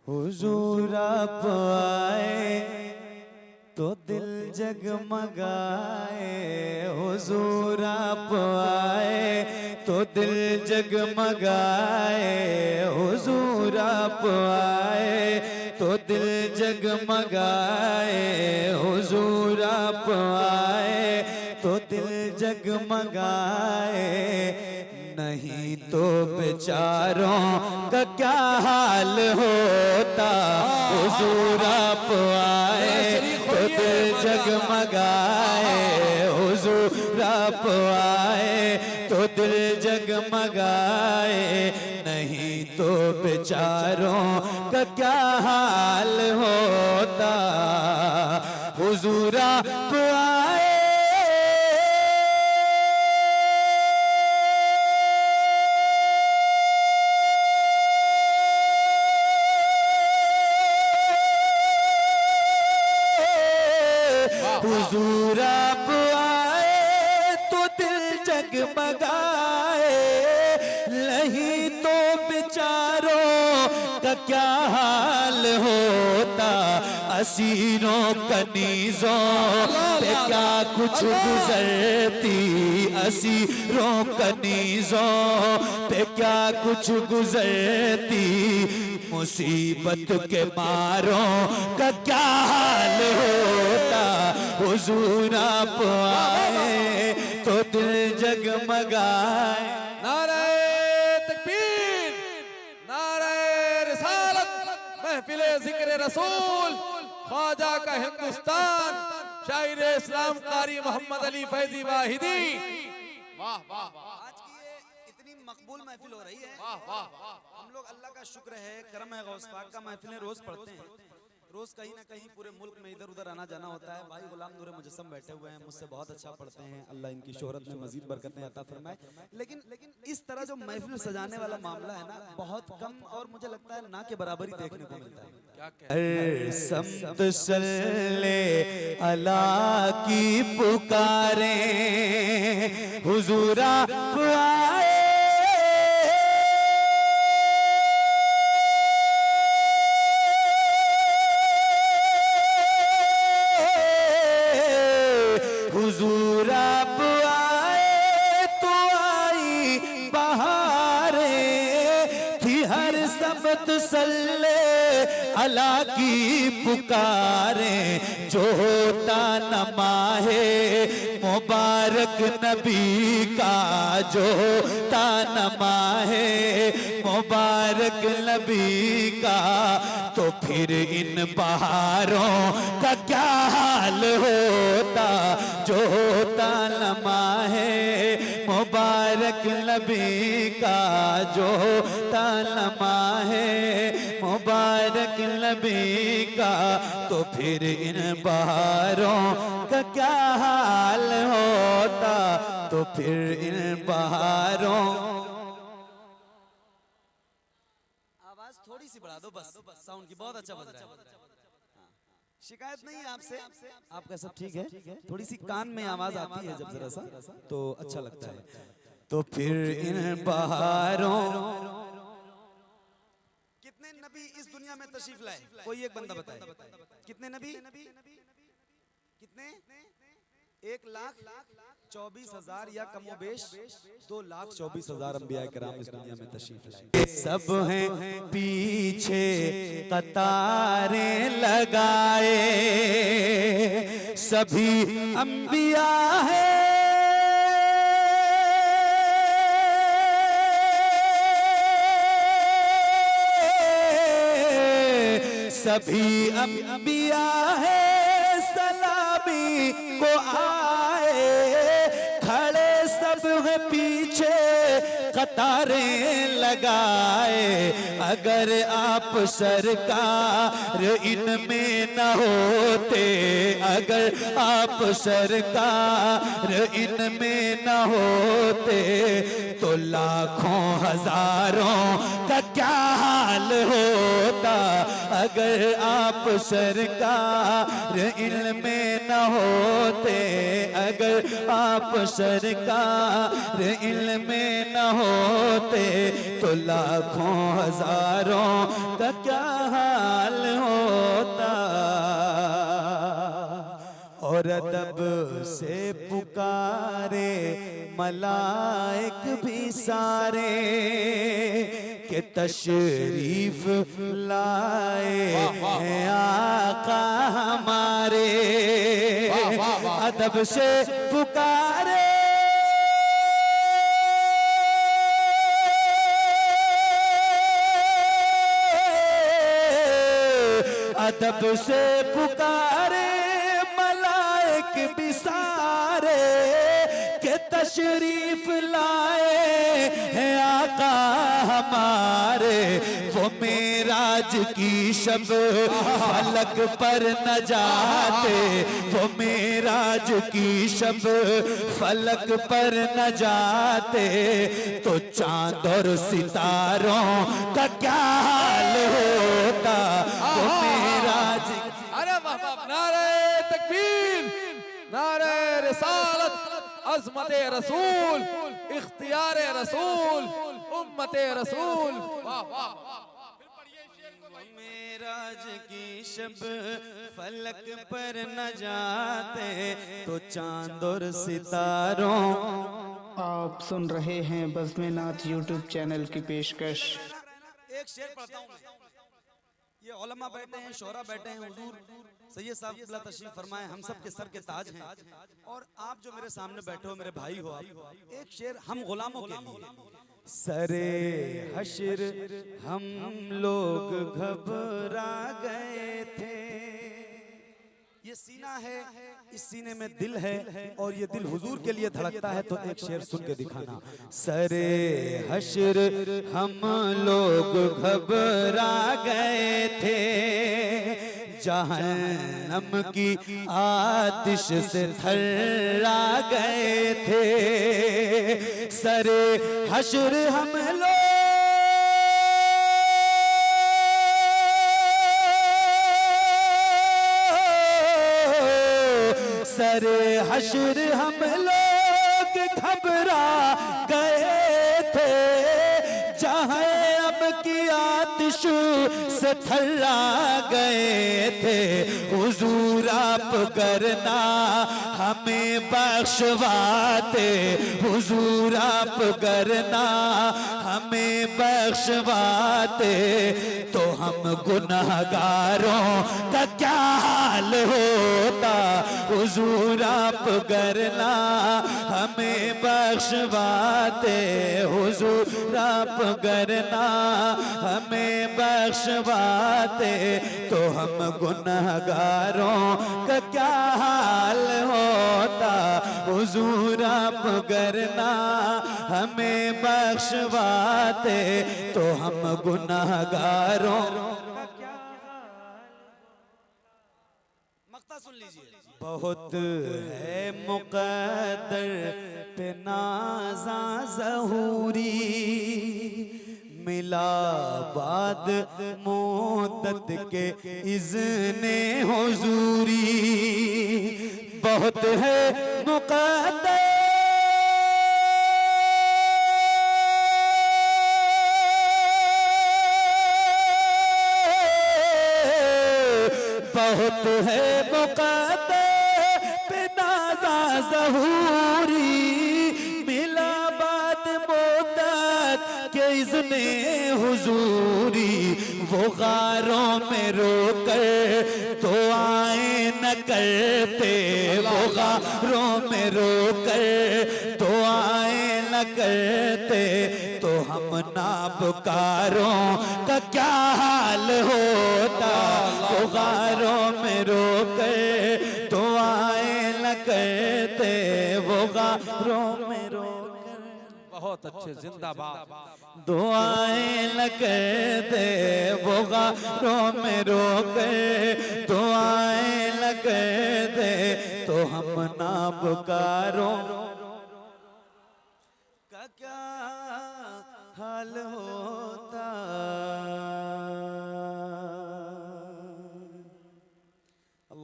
हुजूर आप आए तो दिल जगमगाए, हुजूर आप आए तो दिल जगमगाए, हुजूर आप आए तो दिल जगमगाए, हुजूर आप आए तो दिल जगमगाए। नहीं तो बेचारों का क्या हाल होता, हुजूर आप आए तो दिल जगमगाए, हुजूर आप आए तो दिल जगमगाए। नहीं तो बेचारों का क्या हाल होता, हुजूर आप आए। हुजूर आप आए तो दिल जगमगाए, नहीं तो बेचारों का क्या हाल होता। असीरों कनीजों पे क्या कुछ गुजरती, असीरों कनीजों पे क्या कुछ गुजरती। मुसीबत के मारों का क्या हाल होता, हुजूर आप आए तो दिल जगमगाए। नारे तकबीर, नारे रिसालत, महफिले जिक्र रसूल, ख्वाजा का हिंदुस्तान, शायर इस्लाम कारी मोहम्मद अली फैजी वाहिदी। वाह वाह वाह, आज की ये इतनी मकबूल महफिल हो रही है। वाह वाह वाह। हम लोग अल्लाह का शुक्र है, करम है, गौस पाक का महफिलें रोज पढ़ते हैं। रोज कहीं ना कहीं पूरे मुल्क में इधर उधर आना जाना होता है। भाई गुलाम नूर मुजस्सम बैठे हुए हैं, मुझसे बहुत अच्छा पढ़ते हैं। अल्लाह इनकी शोहरत में मजीद बरकतें अता फरमाए। लेकिन इस तरह जो महफिल सजाने वाला मामला है ना, बहुत कम और मुझे लगता है ना के बराबर ही देखने को मिलता है। क्या कह समत सल्ले अला की पुकारे, हुजूर आप आए हुजूर आप आए तो आई बहारे थी, हर सबत सल्ले अला की पुकारे। जो होता नमाहे मुबारक नबी का, जो होता नमाहे मुबारक नबी का, तो फिर इन बहारों का क्या हाल होता। जो होता नमाहे मुबारक नबी का, जो होता नमाहे मुबारक नबी का, तो फिर इन बहारों का क्या हाल होता, तो फिर इन बहारों। आवाज थोड़ी सी बढ़ा दो बस, साउंड की बहुत अच्छा बज रहा है। शिकायत नहीं है आपसे, आपका सब ठीक है। थोड़ी सी कान में आवाज आती है जब जरा सा, तो अच्छा लगता है। तो फिर इन बहारों। कितने नबी इस दुनिया में तशरीफ लाए, कोई एक बंदा बताए। कितने नबी? कितने? 1,24,000 या कमोबेश 2,24,000 अंबिया किराम इस दुनिया में तशरीफ लाए। सब हैं पीछे कतारें लगाए, सभी अंबिया है सभी अंबिया है, सलामी को आए खड़े सब है पीछे कतारें लगाए। अगर आप सरकार इनमें न होते, अगर आप सरकार इनमें न होते, तो लाखों हजारों का क्या हाल होता। अगर आप सरकार इल्म न होते, अगर आप सरकार इल्म न होते तो लाखों हजारों का क्या हाल होता। और अदब से पुकारे मलाइक भी सारे के तशरीफ लाए हैं आका हमारे। अदब से पुकारे अदब से पुकारे मलाइक भी सारे के तशरीफ लाए हैं आका हमारे। वो मेराज की शब फलक पर न जाते, वो मेराज की शब फलक पर न जाते तो चांद और सितारों का क्या हाल होता। वो मेराज अरे वाह वाह, नारे तकबीर, नारे रिसालत, अज़मते रसूल, इख्तियारे रसूल, उम्मते रसूल। वाह वाह, मेराज की शब फलक पर न जाते तो चांद और सितारों। आप सुन रहे हैं बज़्म नात यूट्यूब चैनल की पेशकश। एक शेर पढ़ता हूँ मैं। ये उलमा बैठे हैं, शोरा बैठे हैं, हुजूर सैयद साहब क़िबला तशरीफ फरमाए, हम सब के सर के ताज हैं। और आप जो मेरे सामने बैठे हो, मेरे भाई हो आप, एक शेर हम गुलामों के लिए। सरे हश्र हम लोग घबरा गए थे। ये सीना है, इस सीने में दिल है और ये दिल हुजूर के लिए धड़कता है। तो एक शेर सुन के दिखाना। सरे हश्र हम लोग घबरा गए थे, जहन्नम की आतिश से थर्रा गए थे। सरे हश्र हम लोग सरे हश्र हम लोग घबरा गए थे, जहन्नम की आतिश से थर्रा गए थे। हुजूर आप करना हमें बख्शवाते, हुजूर आप करना हमें बख्शवाते तो हम गुनहगारों का क्या हाल होता। हुजूर आप करना हमें बख्शवाते, हुजूर आप करना हमें बख्शवाते तो हम गुनहगारों का क्या हाल होता। हुजूर आप करना हमें बख्शवाते तो हम गुनहगारों का क्या हाल। मक्ता सुन लीजिए। बहुत है मुक़द्दर पे नाज़ा ज़हूरी, मिला बाद मुद्दत के इज़्ने हुज़ूरी। बहुत है मुक़द्दर बहुत है मुक़द्दर पे नाज़ा ज़हूरी, मिला बाद मुद्दत के इज़्ने हुज़ूरी। वो गारों में रोकर तो आए न करते, वो गारों में रोकर तो आए न करते तो हम नाबकारों का क्या हाल होता। वो गारों में रोकर तो आए न करते, वो गारों में रोकर। बहुत अच्छे, जिंदाबाद। दुआएं न करते, वो गारों में रोकर दुआएं न करते तो हम नाबकारों का क्या हाल होता।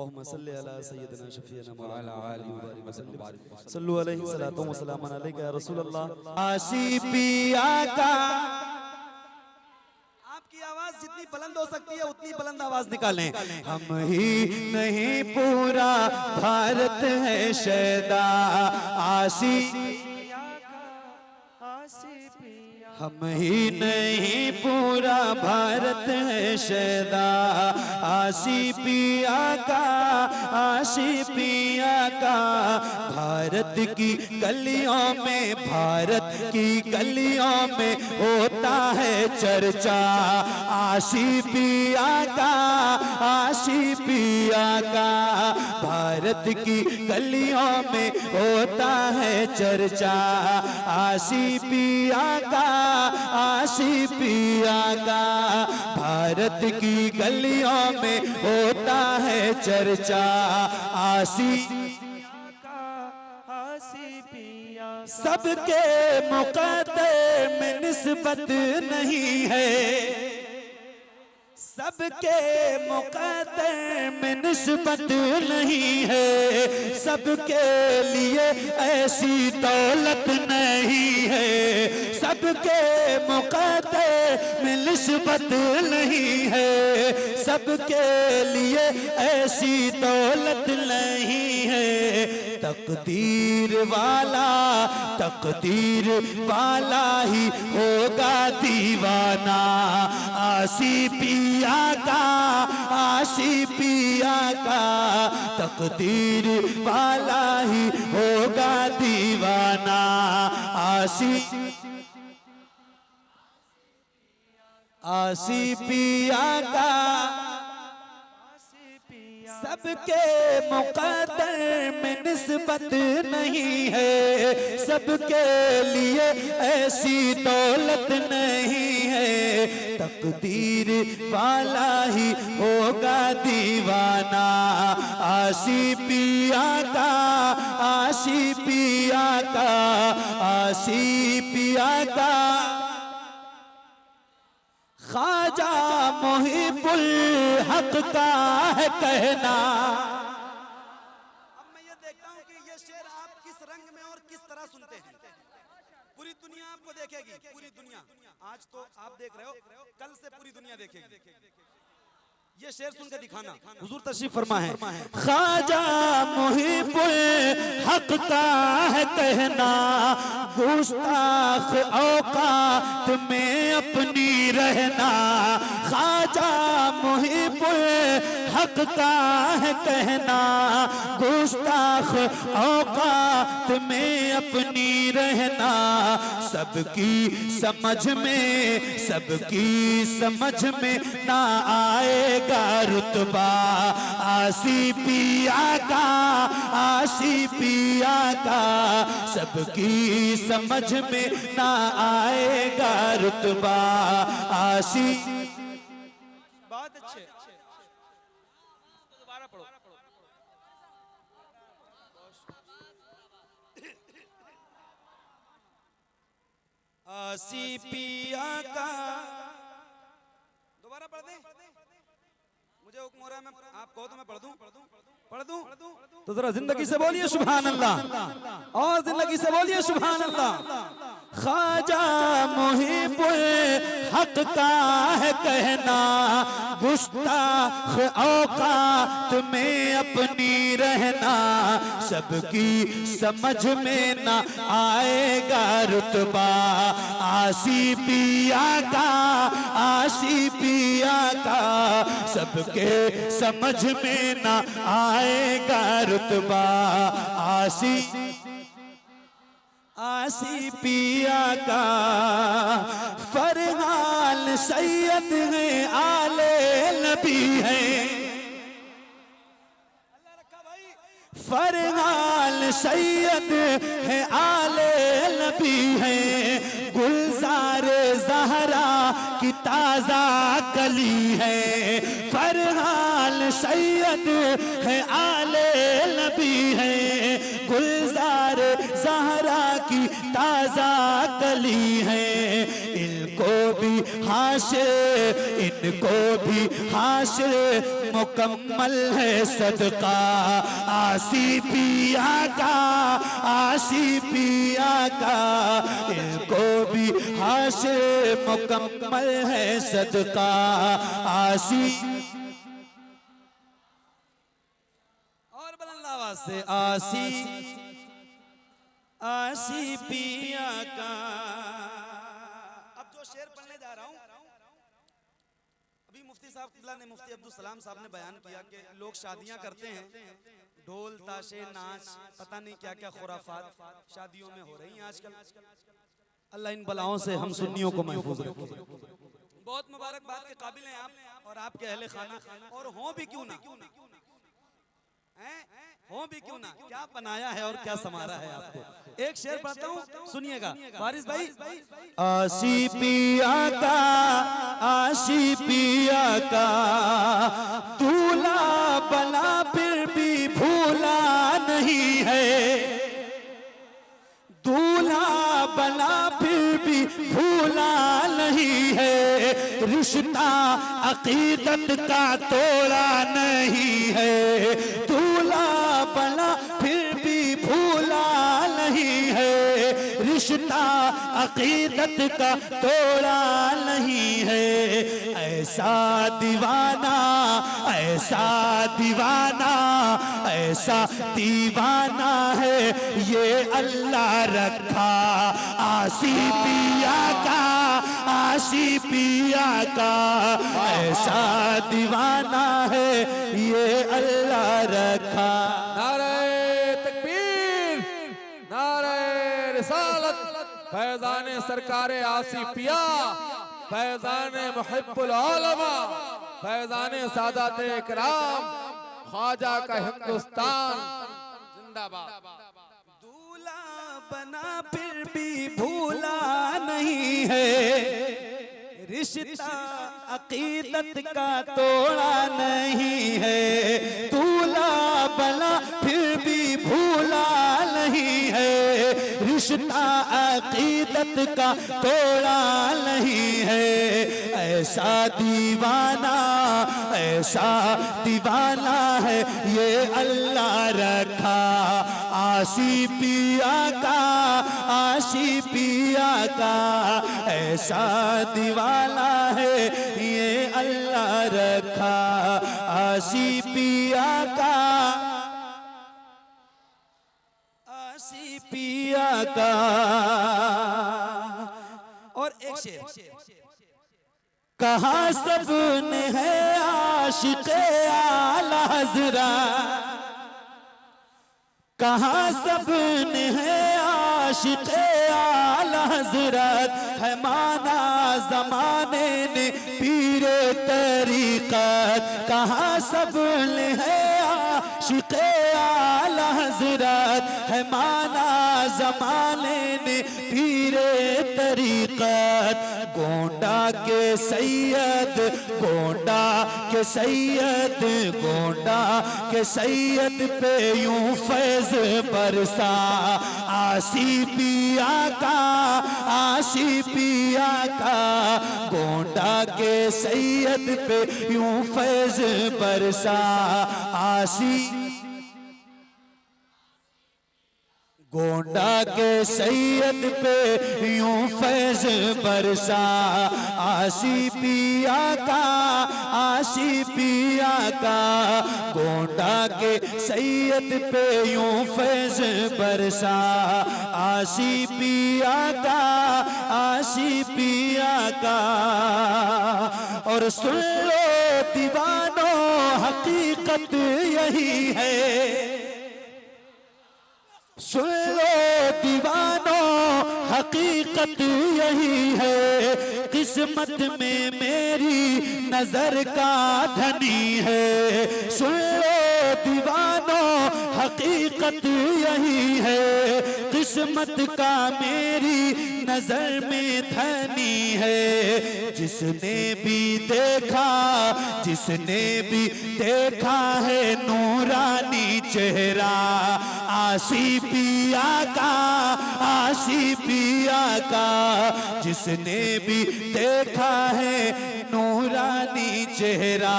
अल्लाहुम्मा सल्ली अला सय्यिदिना शफीना मौलाना मुबारक वसल्लम सल्लु अलैहि सलातो व सलाम अलैका या रसूल अल्लाह। आशी पिया का आपकी आवाज जितनी बुलंद हो सकती है उतनी बुलंद आवाज निकालें। हम ही नहीं पूरा भारत है शैदा आशी हम ही नहीं पूरा भारत है शैदा आशी पिया का आशी पिया का भारत की गलियों में भारत की गलियों में होता है चर्चा आशी पिया का आशी पिया का भारत की गलियों में होता है चर्चा आशी पिया का आशी पिया का भारत की गलियों में होता है चर्चा आशी सबके मुक़द्दर में निस्बत नहीं है सबके मुक़द्दर में निस्बत नहीं है सबके लिए ऐसी दौलत नहीं है सबके मुक़द्दर में निस्बत नहीं है सबके लिए ऐसी दौलत नहीं है तकदीर वाला ही होगा दीवाना आशी पिया का आशी पिया का तकदीर वाला ही होगा दीवाना आशी पिया का सबके मुक़द्दर में निस्बत नहीं है सबके लिए ऐसी दौलत नहीं है तकदीर वाला ही होगा दीवाना आशी पिया का आशी पिया का आशी पिया का ख्वाजा मुहिबुल हक का है कहना। अब मैं ये देखता हूँ कि ये शेर आप किस रंग में और किस तरह सुनते हैं। पूरी दुनिया आपको देखेगी पूरी दुनिया आज तो आप देख रहे हो कल से पूरी दुनिया देखेगी। ये शेर सुन के दिखाना हुजूर तशरीफ फरमा है ख्वाजा मुहिबुल हक का है कहना गुस्ताख औकात में अपनी रहना ख्वाजा मुहिबुल हक का है कहना गुस्ताख औकात में अपनी रहना सबकी समझ में ना आएगा रुतबा आशी पिया का सबकी समझ में ना आएगा रुतबा आशी। बहुत अच्छे दोबारा पढ़ो आशी पिया का दोबारा पढ़ दें मुझे हुक्म हो रहा है मैं आप कहो तो मैं पढ़ दूं तो जरा जिंदगी से बोलिए सुभान अल्लाह और जिंदगी से बोलिए सुभान अल्लाह। ख्वाजा मुहिबुल हक का है कहना गुस्ताख औकात में अपनी रहना सबकी समझ में ना आएगा रुतबा आशी पिया का सबके समझ में ना आएगा रुतबा आशी पिया का फरहान सैयद है आले नबी है फरहान सैयद है आले नबी है गुलजार ज़हरा की ताज़ा कली है फरहान सैयद है आले नबी है गुलजार ज़हरा की ताज़ा कली है इनको भी हाशिर, इनको भी हाशिर मुकम्मल है सदका आसी पिया का, आसी पिया का। इनको भी हाशिर मुकम्मल है सदका आसी। और बुलंद आवाज से आसी, आसी पिया का। अब जो शेर पढ़ने जा रहा हूं, अभी मुफ्ती साहब किबला ने, मुफ्ती अब्दुल सलाम साहब ने बयान किया कि लोग शादियां करते हैं, ढोल ताशे नाच पता नहीं क्या क्या खुराफात शादियों में हो रही हैं आजकल। अल्लाह इन बलाओं से हम सुन्नियों को महफूज रखे। बहुत मुबारकबाद के काबिल हैं आप और आपके अहले खाना, और हों भी क्यों ना, हो भी क्यों ना, क्या बनाया है और क्या समारा है आपको। एक शेर पढ़ता हूँ, सुनिएगा वारिस भाई। आसी पिया का, आसी पिया का, दूल्हा बना फिर भी भूला नहीं है, दूल्हा बना फिर भी भूला नहीं है, रिश्ता अकीदत का तोड़ा नहीं है, दूल्हा बना फिर भी भूला नहीं है, रिश्ता अकीदत का तोड़ा नहीं है। ऐसा दीवाना, ऐसा दीवाना, ऐसा दीवाना है ये अल्लाह रखा आसी पिया का, आसी पिया का। ऐसा दीवाना है ये अल्लाह रखा। नारे तकबीर, नारे रिसालत, फैज़ाने सरकारे आसी पिया, फैज़ाने मुहिब्बुल आलमा, फैज़ाने सादाते इकराम, ख्वाजा का हिंदुस्तान जिंदाबाद। दूल्हा बना फिर भी भूला नहीं है, रिश्ता अकीदत का तोड़ा नहीं है, दूल्हा बना फिर भी भूला नहीं है, रिश्ता अकीदत का तोड़ा नहीं है। ऐसा दीवाना, ऐसा दीवाना है ये अल्लाह रखा आसी पिया का, आसी पिया का। ऐसा दीवाना है ये अल्लाह रखा आसी पिया का, आसी पिया का। और एक शेर, कहाँ सबने है आशिक़े आला हज़रत, कहाँ सबने है आशिक़े आला हज़रत, है माना ज़माने ने पीरे तरीक़त। कहाँ सबने है आशिक़े आला हज़रत, है माना ज़माने ने पीरे तरीक़त। गोंडा के सैयद, गोंडा के सैयद, गोंडा के सैयद पे यूं फैज़ बरसा आसी पिया का, आसी पिया का। गोंडा के सैयद पे यूं फैज़ बरसा आसी, गोंडा के सैयद पे यूं फैज़ बरसा आसी पिया का, आसी पिया का। गोंडा के सैयद पे यूं फैज़ बरसा आसी पिया का, आसी पिया का। और सुन लो दीवानों हकीकत यही है, सुन लो दीवानों हकीकत यही है, किस्मत में मेरी नजर का धनी है। सुन लो दीवानों हकीकत यही है, किस्मत का मेरी नजर में धनी है। जिसने भी देखा है नूरानी चेहरा आशी पिया का, जिसने भी देखा है नूरानी चेहरा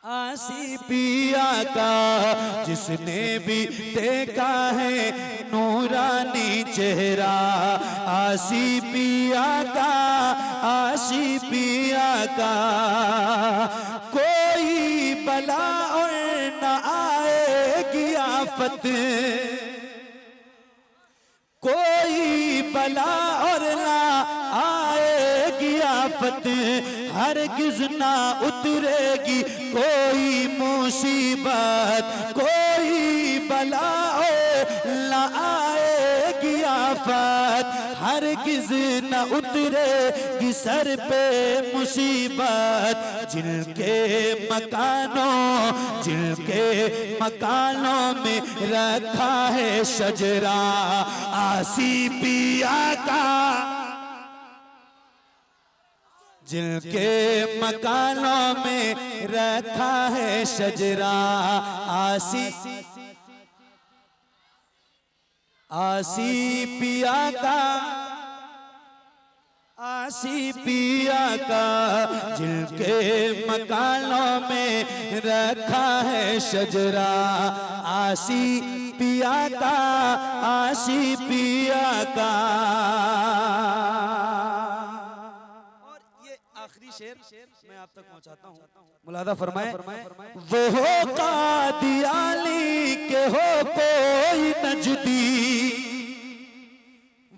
आशी पिया का, जिसने भी देखा है नूरानी चेहरा आशी पिया का। कोई बला और न आएगी आफत, कोई बला और ना आएगी आफत, हरगिज़ ना उतरेगी कोई मुसीबत, कोई बला और ना आएगी आफत, हरगिज़ न उतरेगी सर पे मुसीबत। जिनके मकानों में रखा है शजरा आशी पिया का, जिनके मकानों में रखा है शजरा आशी पिया का, आशी पिया का, जिनके मकानों में रखा है शजरा आशी पिया का, आशी पिया का। और ये आखिरी शेर मैं आप तक पहुंचाता हूँ, मुलादा फरमाए। वो हो कादियानी के हो कोई नजदी,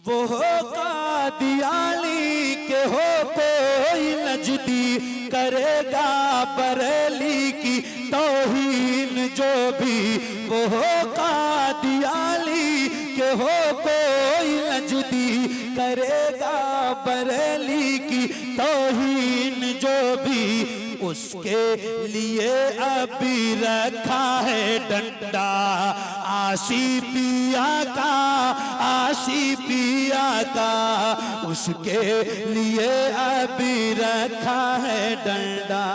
वो हो कादियानी के हो कोई नजदी, करेगा बरेली की तौहीन जो भी। वो हो कादियानी के हो कोई नजदी, करेगा बरेली की तौहीन जो भी, उसके लिए अभी रखा है डंडा आशी पिया का, आशी पिया का, उसके लिए अभी रखा है डंडा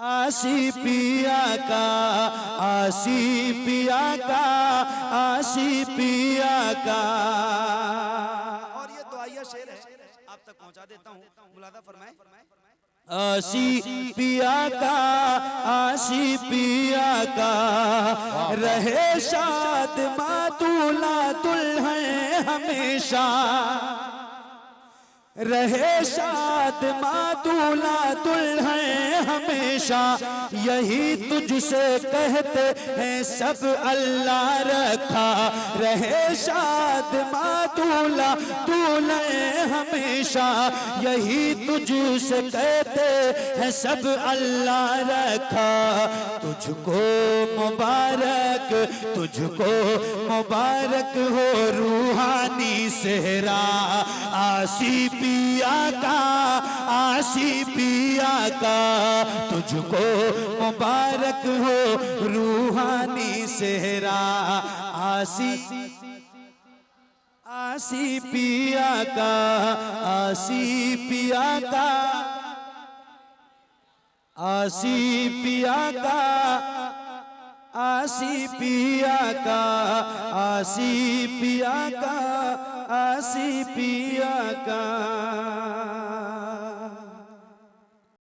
आशी पिया का, आशी पिया का, आशी पिया का। और ये दुआया शेर है आप तक पहुंचा देता हूँ, मुलादा फरमाए। आशी पिया का, आशी पिया का, रहे शाद मातूला दुल्हन हमेशा, रहे शाद मातूला दुल्हन हमेशा, यही तुझसे कहते हैं सब अल्लाह रखा। रहे शाद मातूला दुल्हन हमेशा, यही तुझसे कहते हैं सब अल्लाह रखा। तुझको मुबारक हो रूहानी सेहरा आशी पिया का, आशी पिया का, तुझको मुबारक हो रूहानी सेहरा आशी पिया का, आशी पिया का, आशी पिया का, आशी पिया का, आशी पिया का, आशी पिया का।